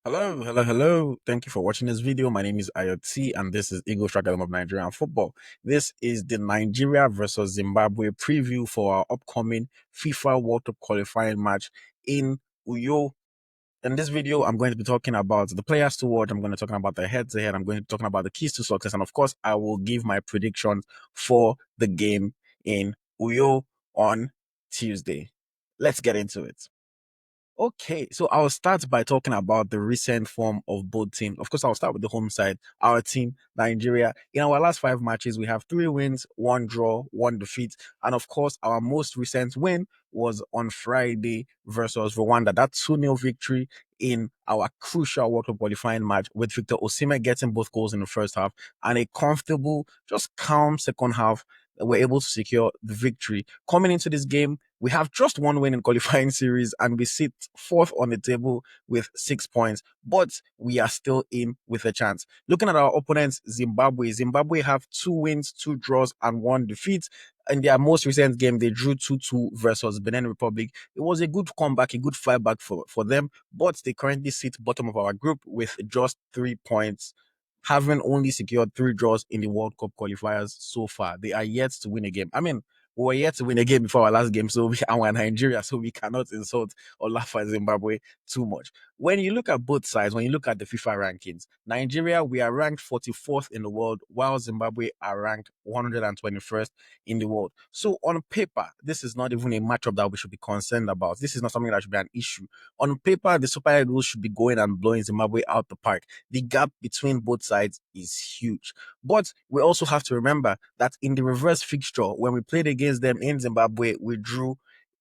Hello. Thank you for watching this video. My name is AyoT and this is EaglesTracker of Nigerian football. This is the Nigeria versus Zimbabwe preview for our upcoming FIFA World Cup qualifying match in Uyo. In this video, I'm going to be talking about the players to watch. I'm going to be talking about the head-to-head. I'm going to be talking about the keys to success. And of course, I will give my predictions for the game in Uyo on Tuesday. Let's get into it. Okay, so I'll start by talking about the recent form of both teams. Of course, I'll start with the home side, our team, Nigeria. In our last 5 matches, we have 3 wins, 1 draw, 1 defeat. And of course, our most recent win was on Friday versus Rwanda. That 2-0 victory in our crucial World Cup qualifying match with Victor Osimhen getting both goals in the first half and a comfortable, just calm second half. We're able to secure the victory. Coming into this game, we have just 1 win in qualifying series and we sit fourth on the table with 6 points, but we are still in with a chance. Looking at our opponents, Zimbabwe have 2 wins, 2 draws, and 1 defeat. In their most recent game, they drew 2-2 versus Benin Republic. It was a good comeback, a good fight back for them, but they currently sit bottom of our group with just 3 points, having only secured 3 draws in the World Cup qualifiers so far. They are yet to win a game. I mean, we were yet to win a game before our last game, so and we're Nigeria, so we cannot insult or laugh at Zimbabwe too much. When you look at both sides, when you look at the FIFA rankings, Nigeria, we are ranked 44th in the world, while Zimbabwe are ranked 121st in the world. So on paper, this is not even a matchup that we should be concerned about. This is not something that should be an issue. On paper, the Super Eagles should be going and blowing Zimbabwe out the park. The gap between both sides is huge. But we also have to remember that in the reverse fixture, when we played against them in Zimbabwe, we drew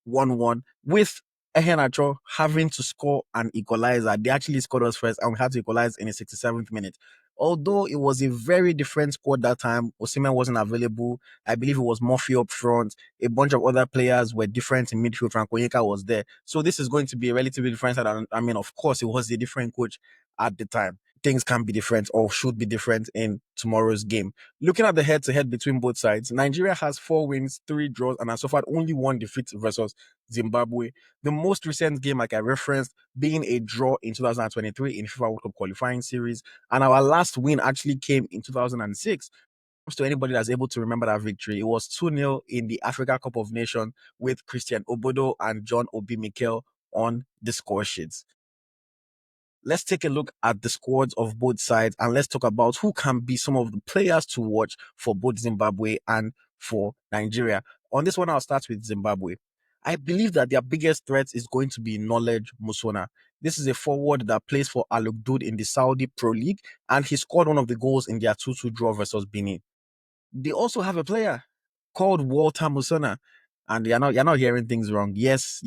1-1 with Ehenacho having to score an equalizer. They actually scored us first and we had to equalize in the 67th minute. Although it was a very different squad that time, Osimhen wasn't available. I believe it was Murphy up front. A bunch of other players were different in midfield. Frank Onyeka was there. So this is going to be a relatively different side. I mean, of course, it was a different coach at the time. Things can be different or should be different in tomorrow's game. Looking at the head-to-head between both sides, Nigeria has 4 wins, 3 draws, and has suffered only 1 defeat versus Zimbabwe. The most recent game, like I referenced, being a draw in 2023 in FIFA World Cup qualifying series, and our last win actually came in 2006. To anybody that's able to remember that victory, it was 2-0 in the Africa Cup of Nations with Christian Obodo and John Obi Mikel on the score sheets. Let's take a look at the squads of both sides and let's talk about who can be some of the players to watch for both Zimbabwe and for Nigeria. On this one, I'll start with Zimbabwe. I believe that their biggest threat is going to be Knowledge Musona. This is a forward that plays for Al Uqdoud in the Saudi Pro League, and he scored one of the goals in their 2-2 draw versus Benin. They also have a player called Walter Musona. And you're not hearing things wrong. Yes,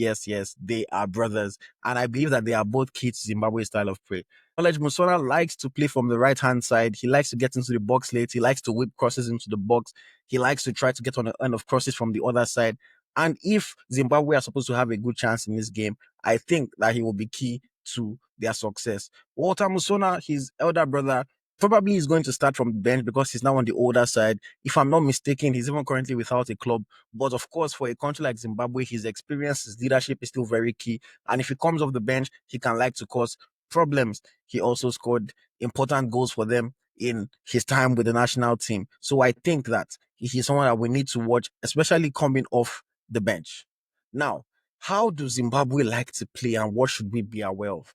they are brothers. And I believe that they are both key to Zimbabwe's style of play. Knowledge Musona likes to play from the right hand side. He likes to get into the box late. He likes to whip crosses into the box. He likes to try to get on the end of crosses from the other side. And if Zimbabwe are supposed to have a good chance in this game, I think that he will be key to their success. Walter Musona, his elder brother, probably is going to start from the bench because he's now on the older side. If I'm not mistaken, he's even currently without a club. But of course, for a country like Zimbabwe, his experience, his leadership is still very key. And if he comes off the bench, he can like to cause problems. He also scored important goals for them in his time with the national team. So I think that he's someone that we need to watch, especially coming off the bench. Now, how do Zimbabwe like to play and what should we be aware of?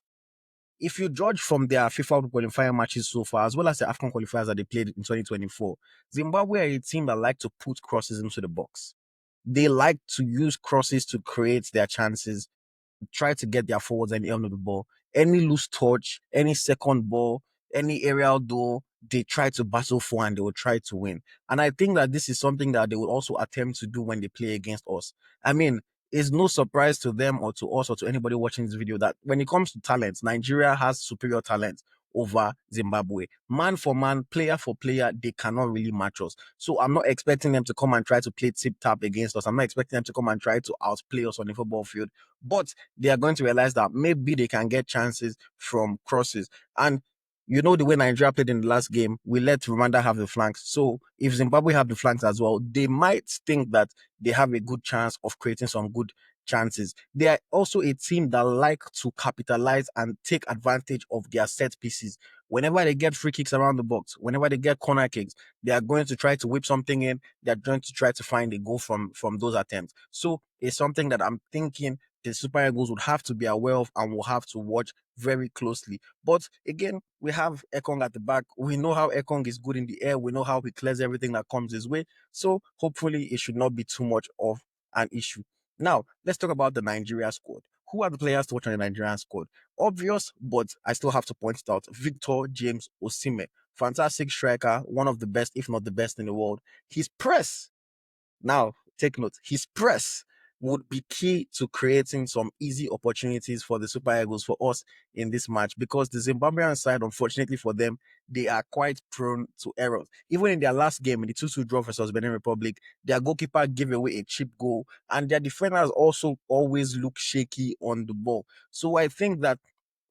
If you judge from their FIFA qualifying matches so far, as well as the AFCON qualifiers that they played in 2024, Zimbabwe are a team that like to put crosses into the box. They like to use crosses to create their chances, try to get their forwards at the end of the ball. Any loose touch, any second ball, any aerial duel, they try to battle for and they will try to win. And I think that this is something that they will also attempt to do when they play against us. I mean, it's no surprise to them or to us or to anybody watching this video that when it comes to talent, Nigeria has superior talent over Zimbabwe. Man for man, player for player, they cannot really match us. So I'm not expecting them to come and try to play tip-tap against us. I'm not expecting them to come and try to outplay us on the football field. But they are going to realize that maybe they can get chances from crosses. And you know the way Nigeria played in the last game, we let Rwanda have the flanks. So if Zimbabwe have the flanks as well, they might think that they have a good chance of creating some good chances. They are also a team that like to capitalize and take advantage of their set pieces. Whenever they get free kicks around the box, whenever they get corner kicks, they are going to try to whip something in. They're going to try to find a goal from those attempts. So it's something that I'm thinking the Super Eagles would have to be aware of and will have to watch very closely. But again, we have Ekong at the back. We know how Ekong is good in the air. We know how he clears everything that comes his way. So hopefully it should not be too much of an issue. Now, let's talk about the Nigeria squad. Who are the players to watch on the Nigerian squad? Obvious, but I still have to point it out. Victor James Osimhen, fantastic striker, one of the best, if not the best in the world. His press, now, take note, his press would be key to creating some easy opportunities for the Super Eagles for us in this match because the Zimbabwean side, unfortunately for them, they are quite prone to errors. Even in their last game, in the 2-2 draw versus Benin Republic, their goalkeeper gave away a cheap goal and their defenders also always look shaky on the ball. So I think that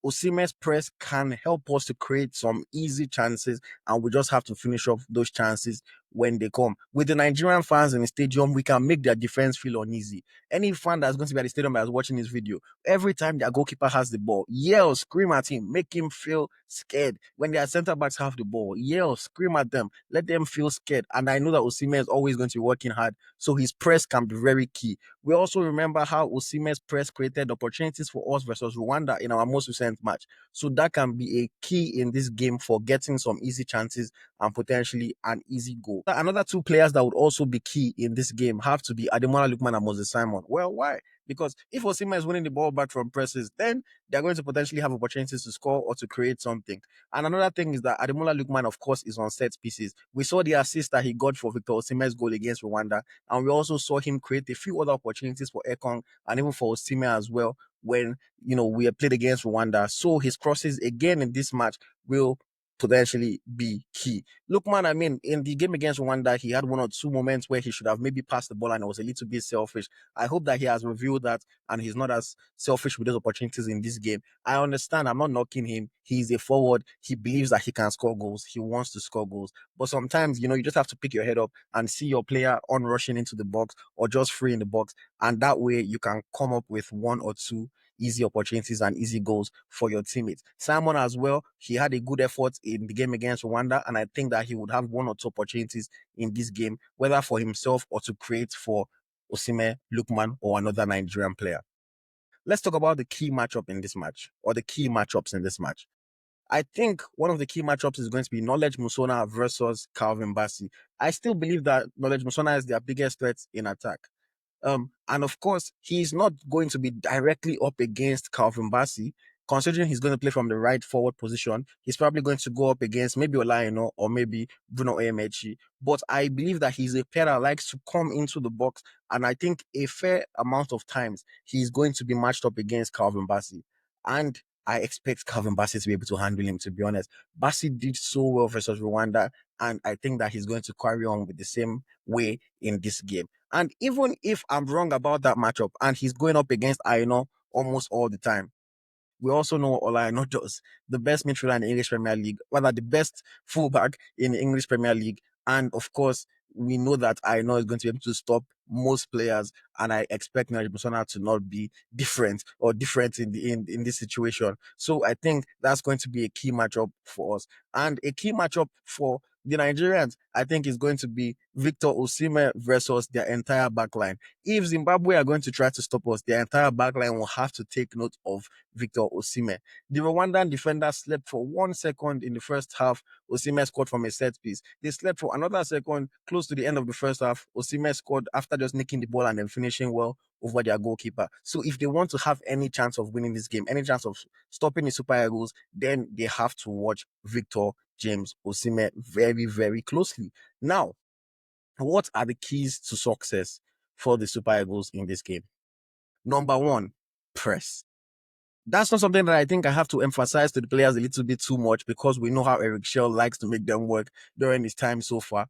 Osimhen's press can help us to create some easy chances, and we just have to finish off those chances when they come. With the Nigerian fans in the stadium, we can make their defense feel uneasy. Any fan that's going to be at the stadium that's watching this video, every time their goalkeeper has the ball, yell, scream at him, make him feel scared. When their centre backs have the ball, yell, scream at them, let them feel scared. And I know that Osimhen is always going to be working hard, so his press can be very key. We also remember how Osimhen's press created opportunities for us versus Rwanda in our most recent match. So that can be a key in this game for getting some easy chances and potentially an easy goal. Another two players that would also be key in this game have to be Ademola Lookman and Moses Simon. Well, why? Because if Osimhen is winning the ball back from presses, then they're going to potentially have opportunities to score or to create something. And another thing is that Ademola Lookman, of course, is on set pieces. We saw the assist that he got for Victor Osimhen's goal against Rwanda, and we also saw him create a few other opportunities for Ekong and even for Osimhen as well when we played against Rwanda. So his crosses again in this match will potentially be key. Lookman, I mean, in the game against Rwanda, he had one or two moments where he should have maybe passed the ball and it was a little bit selfish. I hope that he has reviewed that and he's not as selfish with those opportunities in this game. I understand, I'm not knocking him. He's a forward. He believes that he can score goals. He wants to score goals. But sometimes, you just have to pick your head up and see your player on rushing into the box or just free in the box. And that way you can come up with one or two easy opportunities and easy goals for your teammates. Simon as well, he had a good effort in the game against Rwanda, and I think that he would have one or two opportunities in this game, whether for himself or to create for Osimhen, Lookman, or another Nigerian player. Let's talk about the key matchup in this match, or the key matchups in this match. I think one of the key matchups is going to be Knowledge Musona versus Calvin Bassey. I still believe that Knowledge Musona is their biggest threat in attack. And of course, he's not going to be directly up against Calvin Bassey. Considering he's going to play from the right forward position, he's probably going to go up against maybe Olaino or maybe Bruno Emechi. But I believe that he's a player that likes to come into the box, and I think a fair amount of times he's going to be matched up against Calvin Bassey. And I expect Calvin Bassey to be able to handle him, to be honest. Bassey did so well versus Rwanda, and I think that he's going to carry on with the same way in this game. And even if I'm wrong about that matchup and he's going up against Aino almost all the time, we also know Olaino does. The best midfielder in the English Premier League, rather the best fullback in the English Premier League. And of course, we know that Aino is going to be able to stop most players, and I expect Nigel Musona to not be different in this situation. So I think that's going to be a key matchup for us. And a key matchup for the Nigerians, I think, is going to be Victor Osimhen versus their entire backline. If Zimbabwe are going to try to stop us, their entire backline will have to take note of Victor Osimhen. The Rwandan defender slept for 1 second in the first half. Osimhen scored from a set piece. They slept for another second close to the end of the first half. Osimhen scored after just nicking the ball and then finishing well over their goalkeeper. So if they want to have any chance of winning this game, any chance of stopping the Super Eagles, then they have to watch Victor James Osimhen very, very closely. Now, what are the keys to success for the Super Eagles in this game? Number one, press. That's not something that I think I have to emphasize to the players a little bit too much because we know how Eric Shell likes to make them work during his time so far.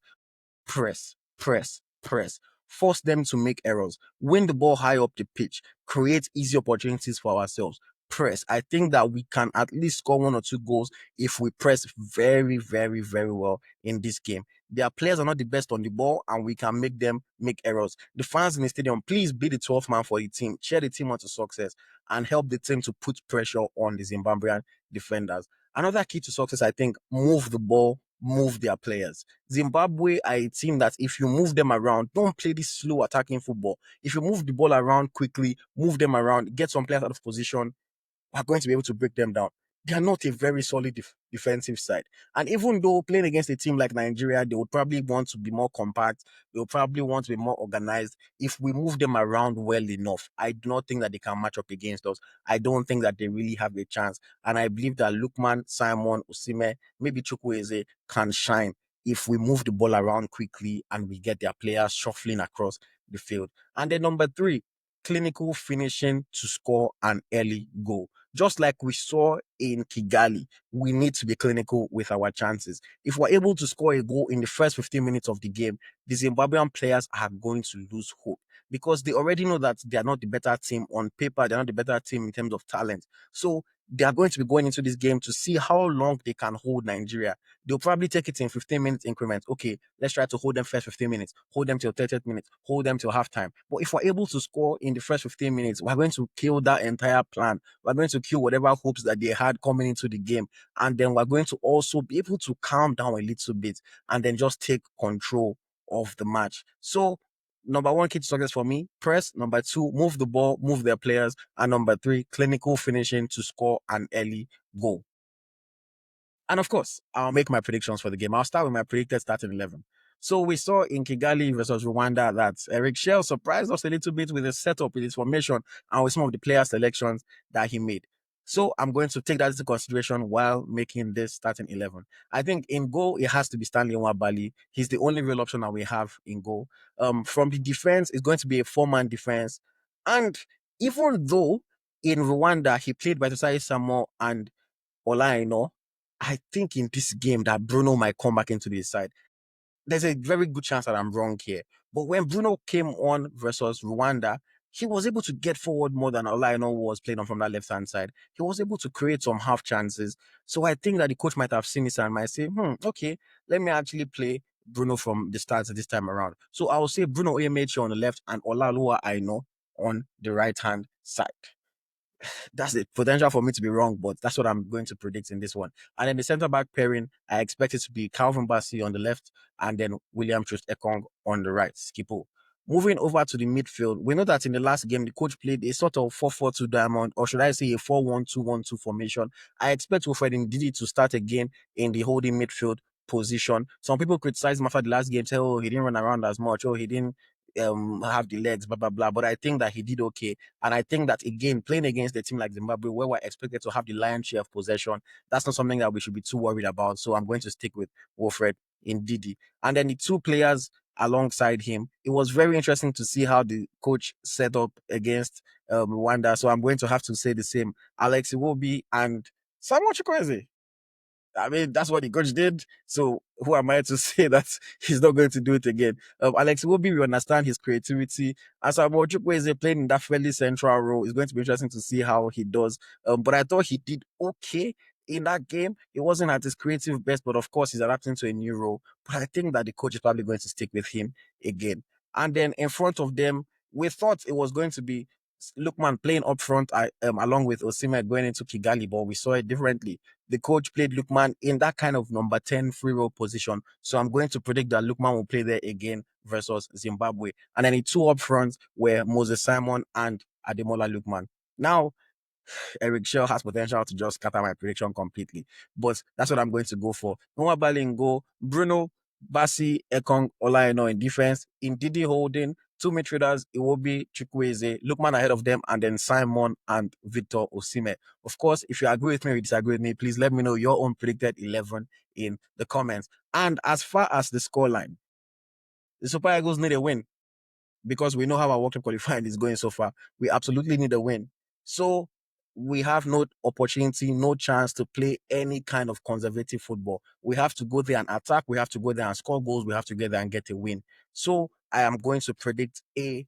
Press, press, press. Force them to make errors. Win the ball high up the pitch. Create easy opportunities for ourselves. press. I think that we can at least score one or two goals if we press very, very, very well in this game. Their players are not the best on the ball, and we can make them make errors. The fans in the stadium, please be the 12th man for the team, cheer the team on to success, and help the team to put pressure on the Zimbabwean defenders. Another key to success, I think, move the ball, move their players. Zimbabwe are a team that if you move them around, don't play this slow attacking football. If you move the ball around quickly, move them around, get some players out of position, are going to be able to break them down. They are not a very solid defensive side. And even though playing against a team like Nigeria, they would probably want to be more compact. They would probably want to be more organized. If we move them around well enough, I do not think that they can match up against us. I don't think that they really have a chance. And I believe that Lukman, Simon, Usime, maybe Chukwueze can shine if we move the ball around quickly and we get their players shuffling across the field. And then number three, clinical finishing to score an early goal. Just like we saw in Kigali, we need to be clinical with our chances. If we're able to score a goal in the first 15 minutes of the game, the Zimbabwean players are going to lose hope because they already know that they are not the better team on paper. They're not the better team in terms of talent. So they are going to be going into this game to see how long they can hold Nigeria. They'll probably take it in 15 minutes increments. Okay, let's try to hold them first 15 minutes, hold them till 30 minutes, hold them till halftime. But if we're able to score in the first 15 minutes, we're going to kill that entire plan. We're going to kill whatever hopes that they had coming into the game. And then we're going to also be able to calm down a little bit and then just take control of the match. So, number one key to success for me, press. Number two, move the ball, move their players. And number three, clinical finishing to score an early goal. And of course, I'll make my predictions for the game. I'll start with my predicted starting 11. So we saw in Kigali versus Rwanda that Eric Shell surprised us a little bit with his setup, with his formation, and with some of the player selections that he made. So I'm going to take that into consideration while making this starting 11. I think in goal, it has to be Stanley Nwabali. He's the only real option that we have in goal. From the defense, it's going to be a four-man defense. And even though in Rwanda, he played by Tosai Samo and Olaino, I think in this game that Bruno might come back into the side. There's a very good chance that I'm wrong here. But when Bruno came on versus Rwanda, he was able to get forward more than Olaino was playing on from that left hand side. He was able to create some half chances. So I think that the coach might have seen this and might say, okay, let me actually play Bruno from the start this time around. So I will say Bruno Emechi on the left and Olalua Aino on the right hand side. That's the potential for me to be wrong, but that's what I'm going to predict in this one. And then the centre back pairing, I expect it to be Calvin Bassey on the left and then William Troost Ekong on the right. Skipo. Moving over to the midfield, we know that in the last game, the coach played a sort of 4-4-2 diamond, or should I say a 4-1-2-1-2 formation. I expect Wilfred Ndidi to start again in the holding midfield position. Some people criticized him after the last game, say, oh, he didn't run around as much, oh, he didn't have the legs, blah, blah, blah. But I think that he did okay. And I think that, again, playing against a team like Zimbabwe, where we're expected to have the lion's share of possession, that's not something that we should be too worried about. So I'm going to stick with Wilfred Ndidi. And then the two players alongside him, it was very interesting to see how the coach set up against Rwanda. So I'm going to have to say the same. Alex Iwobi and Samuel Chukwueze. I mean, that's what the coach did. So who am I to say that he's not going to do it again? Alex Iwobi, we understand his creativity. As Samuel Chukwueze playing in that fairly central role, it's going to be interesting to see how he does. But I thought he did okay in that game. It wasn't at his creative best, but of course he's adapting to a new role. But I think that the coach is probably going to stick with him again. And then in front of them, we thought it was going to be Lukman playing up front along with Osimhen going into Kigali, but we saw it differently. The coach played Lukman in that kind of number 10 free role position. So I'm going to predict that Lukman will play there again versus Zimbabwe. And then the two up front were Moses Simon and Ademola Lukman. Now, Eric Shell has potential to just scatter my prediction completely. But that's what I'm going to go for. Nwabali in goal, Bruno, Basi, Ekong, Olaino in defense, in Didi holding, two midfielders, Iwobi, Chukwueze, Lukman ahead of them, and then Simon and Victor Osimhen. Of course, if you agree with me or disagree with me, please let me know your own predicted 11 in the comments. And as far as the scoreline, the Super Eagles need a win because we know how our World Cup qualifying is going so far. We absolutely need a win. So we have no opportunity, no chance to play any kind of conservative football. We have to go there and attack. We have to go there and score goals. We have to go there and get a win. So I am going to predict a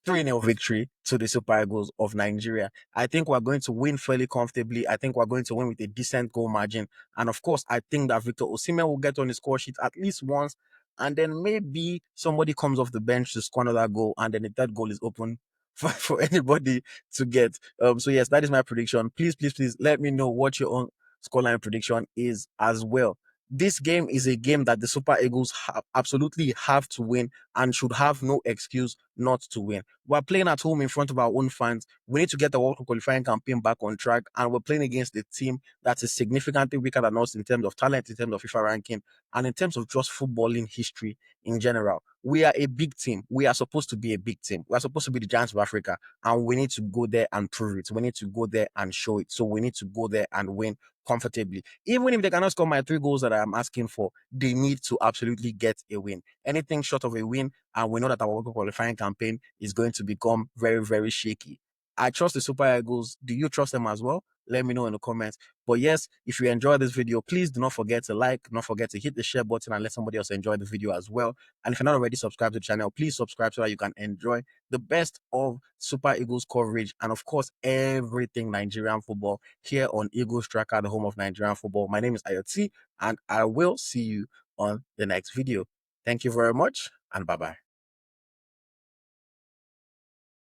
3-0 victory to the Super Eagles of Nigeria. I think we're going to win fairly comfortably. I think we're going to win with a decent goal margin. And of course, I think that Victor Osimhen will get on the score sheet at least once. And then maybe somebody comes off the bench to score another goal. And then the third goal is open for anybody to get. So yes, that is my prediction. Please, please, please let me know what your own scoreline prediction is as well. This game is a game that the Super Eagles absolutely have to win and should have no excuse not to win. We're playing at home in front of our own fans. We need to get the World Cup qualifying campaign back on track, and we're playing against a team that is significantly weaker than us in terms of talent, in terms of FIFA ranking, and in terms of just footballing history in general. We are a big team. We are supposed to be a big team. We are supposed to be the Giants of Africa, and we need to go there and prove it. We need to go there and show it. So we need to go there and win comfortably. Even if they cannot score my 3 goals that I'm asking for, they need to absolutely get a win. Anything short of a win, and we know that our World Cup qualifying campaign is going to become very, very shaky. I trust the Super Eagles. Do you trust them as well? Let me know in the comments. But yes, if you enjoyed this video, please do not forget to like, not forget to hit the share button and let somebody else enjoy the video as well. And if you're not already subscribed to the channel, please subscribe so that you can enjoy the best of Super Eagles coverage and of course everything Nigerian football here on EaglesTracker, the home of Nigerian football. My name is AyoT and I will see you on the next video. Thank you very much and bye-bye.